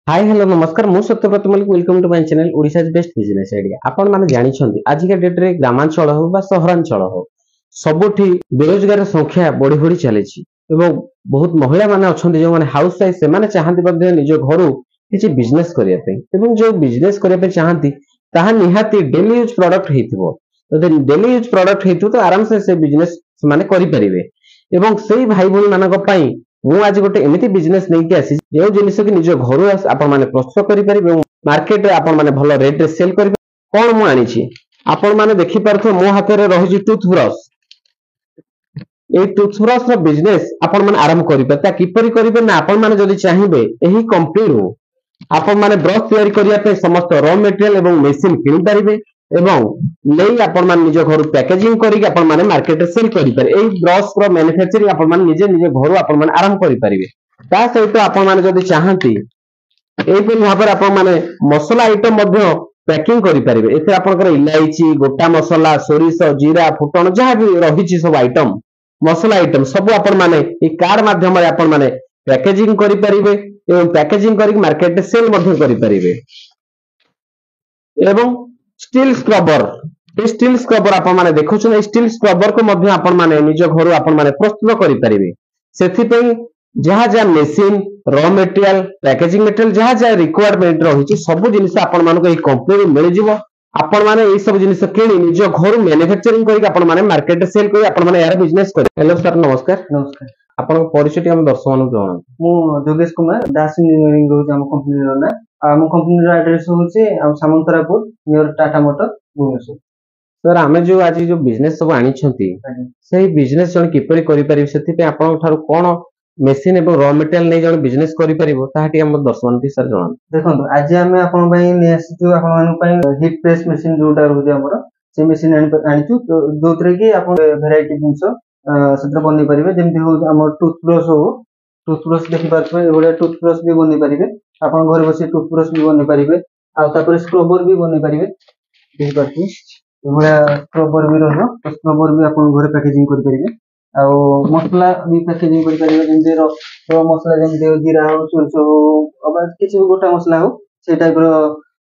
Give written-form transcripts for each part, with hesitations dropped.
हाय hello नमस्कार मु Satyabrata Mallick welcome to my channel Odisha best business idea. आपण माने जानि छथि आजिका डेट रे ग्रामांचल हो बा सहरांचल हो सबुठी बेरोजगार संख्या बढ़ी बढ़ी चली एवं बहुत महिला माने अछंती जो माने हाउस वाइफ से माने चाहंती बदे निज घरु किछि बिजनेस करिया पे एवं जो बिजनेस करिया पे चाहंती ताहा निहाती डेली यूज प्रोडक्ट हेतिबो। तो डेली यूज प्रोडक्ट हेतु तो आराम से बिजनेस माने करि परिबे एवं सेही भाई भौणी मानक पई मु आज गोटे एमिति बिजनेस नहीं आसी जो जिनिस कि निज घर आपण माने प्रस्तुत करि परिबे मार्केट रे आपण माने भलो रेट रे सेल करि कोन मु आनी छी। आपण माने देखि परथो मो हाथ रे रहि टूथब्रश ए टूथब्रश रो बिजनेस आपण माने आरंभ करि पता किपरि करिवे ना आपण माने जदि चाहिबे एही कंपनी रो आपण माने ब्रश तयारी करिया पे समस्त रॉ मटेरियल एवं मेशिन किनि परिबे एवं नहीं आपण माने निज घर पैकेजिंग करी आपण माने मार्केट रे सेल करि पारे। एही ब्रश रो मैन्युफैक्चरिंग आपण माने निजे निजे घर आपण माने आरंभ करि परिबे। ता सहित आपण माने जदि चाहंती एही पे भाबरे आपण माने मसला आइटम मध्ये पैकिंग करि परिबे। एते आपनकर इलायची गोटा मसला सोरिष जीरा फुटण जहा भी रहिछि सब आइटम मसला आइटम सब आपण माने ए कार्ड माध्यम रे आपण माने पैकेजिंग करि परिबे एवं पैकेजिंग करी मार्केट रे सेल मध्ये करि परिबे। एवं स्टील स्क्रबर ए स्टील स्क्रबर आपण माने देखुछन स्टील स्क्रबर को मध्ये आपण माने निज घर आपण माने प्रस्तुत करि परिबे। सेथि पई जहा जहा machine raw material packaging material जहा जहा रिक्वायरमेंट रहिछि सब जिनिस आपण मानको ए कंपनी रे मिल जिवो। आपण माने ए सब जिनिस किनि निज घर मैन्युफैक्चरिंग करी आपण माने मार्केट रे सेल करी आपण माने यार बिजनेस करी। हेलो सर नमस्कार। नमस्कार आपण परिचय हम दर्शक मानको जणान। मु जोगेश कुमार दास इंजीनियरिंग रोज हम कंपनी रो ना हम कंपनी रो एड्रेस होचे Samantarapur near Tata motor Bhubaneswar. Sir आमे जो आज जो बिजनेस सब आनी छथि सही बिजनेस जण किपरि करि परिबे सेति पे आपण थारु कोन मेशिन एवं रॉ मटेरियल नै जण बिजनेस करि परिबो ताहाटी हम दर्शक सर जणान। देखंतु आज हमें आपन पई नै आसीछु आपन मान पई हीट प्रेस मशीन जोटा रहउजे हमर से मशीन आनिछु जोतरे कि आपन वैरायटी जिंस सत्र बनि परिबे जेमति हो हमर टूथब्रश देखि पारछो एबोले टूथब्रश भी बनि परिबे आपन घर बसी टूथब्रश भी बनि परिबे आ तापर स्क्रबर भी बनि परिबे देखि पारछो एबोले स्क्रबर भी रहबो स्क्रबर भी आपन घर पैकेजिंग करि परिबे आ मसला भी पैकेजिंग करि परिबे जेमति रो मसला जेमति जीरा हो सोरसो हो अब किछि गोटा मसला हो से टाइप रो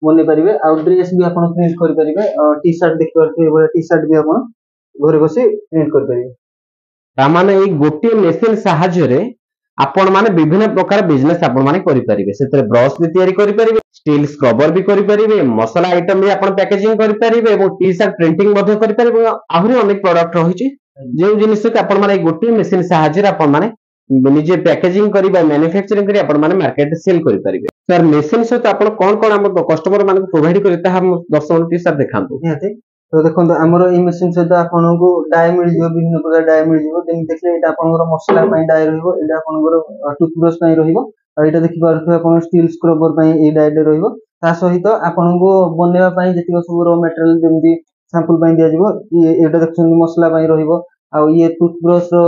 बनि परिबे आ ड्रेस भी आपन प्रिंट करि परिबे टी शर्ट देखि पारछो एबोले टी शर्ट भी आपन घर बसी प्रिंट करि परिबे। ता माने ए गोटे मेशिन सहाय्य रे आपण माने विभिन्न प्रकार बिजनेस आपण माने करि परिबे सेतरे ब्रश भी तयारी करि परिबे स्टील स्क्रबर भी करि परिबे मसला आइटम भी आपण पैकेजिंग करि परिबे एवं टी शर्ट प्रिंटिंग मध्ये करि परिबे आहुरी अनेक प्रोडक्ट रहिछि जे जिनिस के आपण माने गोटे मेशिन सहाय्य रे आपण माने निजे पैकेजिंग करिबा मैन्युफैक्चरिंग करि आपण माने मार्केट सेल करि परिबे। सर मेशिन से आपण कोन कोन हम कस्टमर माने प्रोवाइड करि ता हम दर्शक टी सर देखांतु। निहाते तो देखंतु हमरो ई मशीन सहित आपनको डाय मिल जिवो विभिन्न प्रकार डाय मिल जिवो जेमि देखले एटा आपनकर मसला पई डाय रहिबो एटा आपनकर टूथब्रश पई रहिबो आ एटा देखि पारथो आपन स्टील स्क्रबर पई ए डाय दे रहिबो ता सहित आपनको बनेवा पई जतिक सब रॉ मटेरियल जेमि सैंपल पई दिया जिवो एटा देखछन मसला पई रहिबो आ ये टूथब्रश रो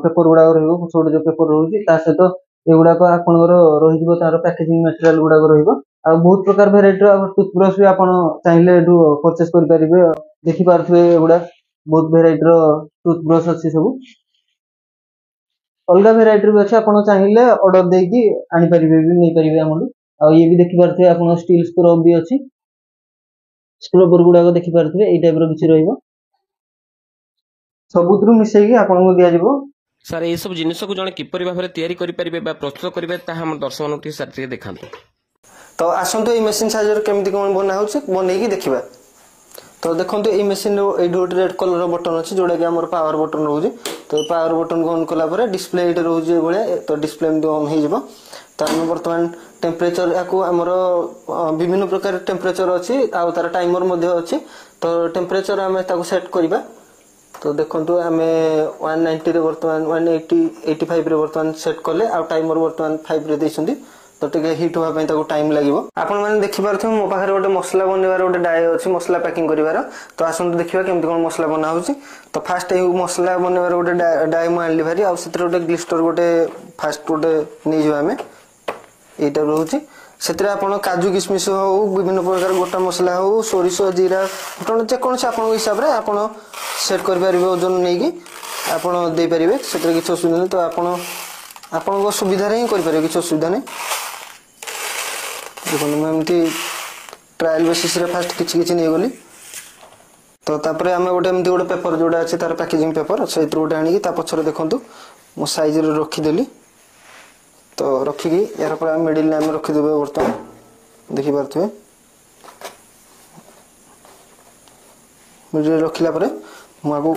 पेपर गुडा रहिबो छोटे जो पेपर रहउची ता सहित एगुडा को आपनकर रहि जिवो तार पैकेजिंग मटेरियल गुडा रहिबो आ बहुत प्रकार वेराइटी रो टूथब्रश भी आपण चाहिले एडु परचेस करि परिबे देखि पारथबे एगुडा बहुत वेराइटी रो टूथब्रश अछि सब अलगा वेराइटी रो अछि आपण चाहिले ऑर्डर देकी आनि परिबे भी नै परिबे हमलु आ ये भी देखि पारथबे आपण स्टील स्क्रब भी अछि स्क्रबर गुडा को देखि पारथबे ए टाइप रो किछि रहिबो सबुत्रु मिसेकी आपण को दिया जिवो। सर ए सब जिनिस को जण किपरि भाबरे तयारी करि परिबे बा प्रस्तुत करिबे ता हम दर्शक टी सर टे देखांतु। तो आसंतो ए मशीन साइजर केमति कोन बना होछ बनेकी देखिबा। तो देखंतु ए मशीन रो ए डोट रेड कलर रो बटन अछि जोडा कि हमर पावर बटन रहउजी तो पावर बटन को ऑन कला परे डिस्प्ले इट रहउजी बळे तो डिस्प्ले में ऑन हे जिवो तो हम वर्तमान टेम्परेचर याको हमर विभिन्न प्रकार टेम्परेचर अछि आ तार टाइमर मध्ये अछि तो टेम्परेचर हम ताको सेट करिबा। तो देखंतु हमें 190 रे वर्तमान 180 85 रे वर्तमान सेट करले आ टाइमर वर्तमान 5 रे देछंती तो टिके हिट होवा पई ताको टाइम लागिवो। आपण माने देखि पारथो मो पाखरे गोटे मसला बनेबार गोटे डाय अछि मसला पैकिंग करिवार तो आसंतु देखिबा केमति कोन मसला बना होछि। तो फास्ट ए मसला बनेबार गोटे डाय म आनली भारी आ सेतिर गोटे ग्लिस्टर गोटे फास्ट गोटे नै जो हमें एटा रहउछि सेतिर आपण काजू किशमिश हो विभिन्न प्रकार गोटा मसला हो सोरिष जीरा फुटण जे कोन से आपण हिसाब रे आपण सेट कर परिबे ओजन नै कि आपण दे परिबे सेतिर किछ असुविधा नै तो आपण को सुविधा रे कर परिबे किछ असुविधा नै। देखो मैं एमती ट्रायल बेसिस रे फास्ट किछि किछि नै गली तो तापर आम गोटे एमती गोटे पेपर जोड़ा अच्छे तार पैकेजिंग पेपर से गोटे आनिकी ता पछरे देखंतु मो साइज रे रखीदेली तो रखिकी यार पर मिडिल आम रखीदेवे बर्तमान देखि पारथुए मिडिल रखिला परे मु आगु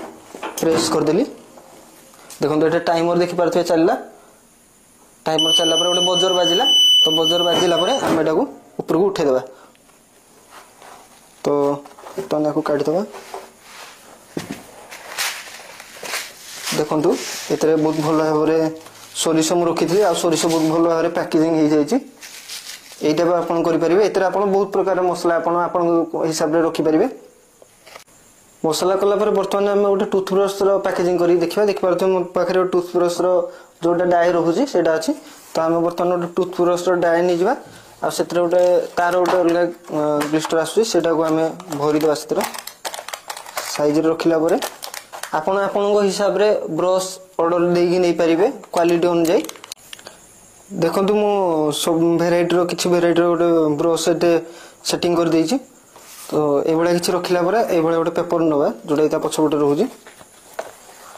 प्रेस कर देली देखंतु एटा टाइमर देखि पारथुए चलला टाइमर चलला परे गोटे बजर बाजिला तो बजर बाजिला परे हम एटा को ऊपर को उठे देबा तो तना को काटी दबा देखंतु एतरे बहुत भलो भाबरे सोरिस मु रखिथि आ सोरिस बहुत भलो भाबरे पैकेजिंग हे जायछि एटा बा आपण करि परिबे एतरे आपण बहुत प्रकार मसला आपण हिसाब रे रखि परिबे मसला कला पर वर्तमान हम गोटे टूथब्रश रो पैकेजिंग करी देखिबा देखि पारथु मो पाखरे टूथब्रश रो जोटा डाई रहउछि सेटा अछि तो हम वर्तमान गोटे टूथब्रश रो डाई नि जिबा आ सेतरे गोटे तार गोटे अलग ग्लिस्टर आसुछि सेटा को हमें भरी देबा सेतरे साइज रे रखिला परे आपण आपनको हिसाब रे ब्रश ऑर्डर देगी नै परिबे क्वालिटी अनुसार देखंतु मु सब वेराइटी रो किछि वेराइटी रो गोटे ब्रश सेटिंग कर देछि तो ए बडा किछि रखिला परे ए बडा गोटे पेपर नबा जोडा ता पछबटे रहउछि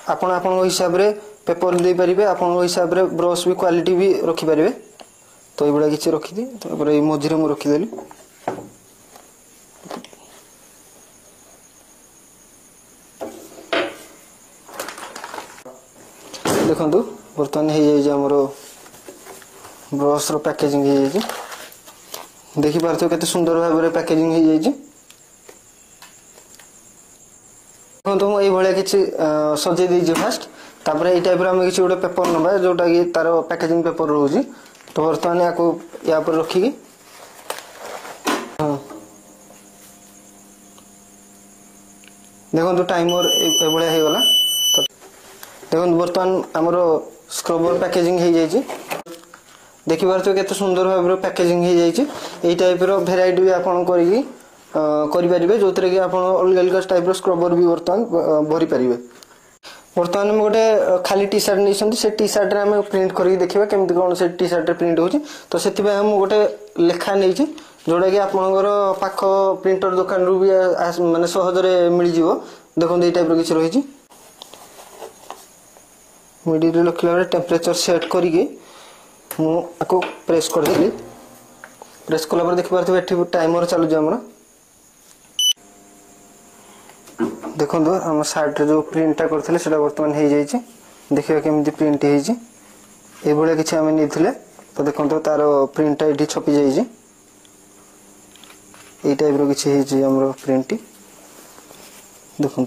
आपण आपनको हिसाब रे पेपर दे परिबे आपनको हिसाब रे ब्रश भी क्वालिटी भी रखि परिबे तो ये बड़ा किसी रखी थी तो ये मझीरे मु रखीदेली देखंतु बर्तमान हे जाय जे हमरो ब्रश रो पैकेजिंग हे जाय जे देखि पारथो केते सुंदर भाबरे पैकेजिंग हे जाय जे देखंतु मु ए भले किछि सजे देइ जे फास्ट तापर ए टाइप रो हम किछि गोटे पेपर नबा जोटा कि तार पैकेजिंग पेपर रहउछि तो बर्तमान याको या पर रखिकी हाँ देखो टाइमर ए बळे हे गला तो देखो बर्तमान हमरो स्क्रबर पैकेजिंग हे जाय छी देखि पारछो केते सुंदर भाबरे पैकेजिंग हे जाय छी ए टाइप रो वेराइटी भी आपण करिकी करि परिबे जोतरे कि आपण अलग अलग टाइप रो स्क्रबर भी बर्तमान भरि परिबे बर्तमान में गोटे खाली टी शर्ट नहीं से टी शर्ट रे प्रिंट करके देखिबा केमति कोन से टी शर्ट रे प्रिंट होची तो सेति हम गोटे लेखा नै छी जोडा कि आपनकर पाख प्रिंटर दुकान रु भी माने सहज रे मिल जिवो देखो ए टाइप रो किछ रही छी मिडिल रे लखला रे टेंपरेचर सेट करके मु आको प्रेस कर देली प्रेस कला पर देखि पारथि एठी टाइमर चालू जे हमरा देखो हम साइड रे जो प्रिंटा करथिले सेटा वर्तमान हे जाय छी देखिबा केमति प्रिंट हे छी ए बळे किछि हम निथिले तो देखो तार प्रिंटा एठी छपी जाय छी ए टाइप रो किछि हे छी हमरो प्रिंट देखो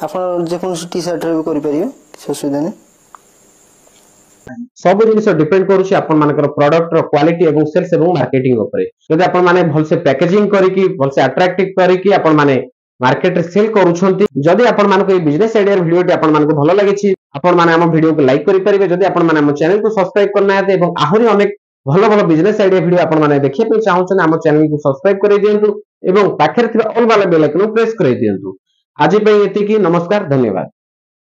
आपण जे कोन टी शर्ट रे भी करि परिबे किछि असुविधा नै सब जिनिस डिपेंड करूछि आपन मानकर प्रोडक्ट रो क्वालिटी एवं सेल्स एवं मार्केटिंग ऊपर जदि आपन माने भल से पैकेजिंग करिकि भल से अट्रैक्टिव करिकि आपन माने मार्केट रे सेल करूछंती जदि आपन मानको ए बिजनेस आइडिया वीडियो आपन मानको भलो लागिछि आपन माने हम वीडियो को लाइक करि परिबे जदि आपन माने हम चैनल को सब्सक्राइब करना है एवं आहुरी अनेक भलो भलो बिजनेस आइडिया वीडियो आपन माने देखिए पे चाहउछन हम चैनल को सब्सक्राइब करि दियंतु एवं पाखरे थिबा ऑल वाला बेल आइकन प्रेस करि दियंतु आज पे एति की नमस्कार धन्यवाद।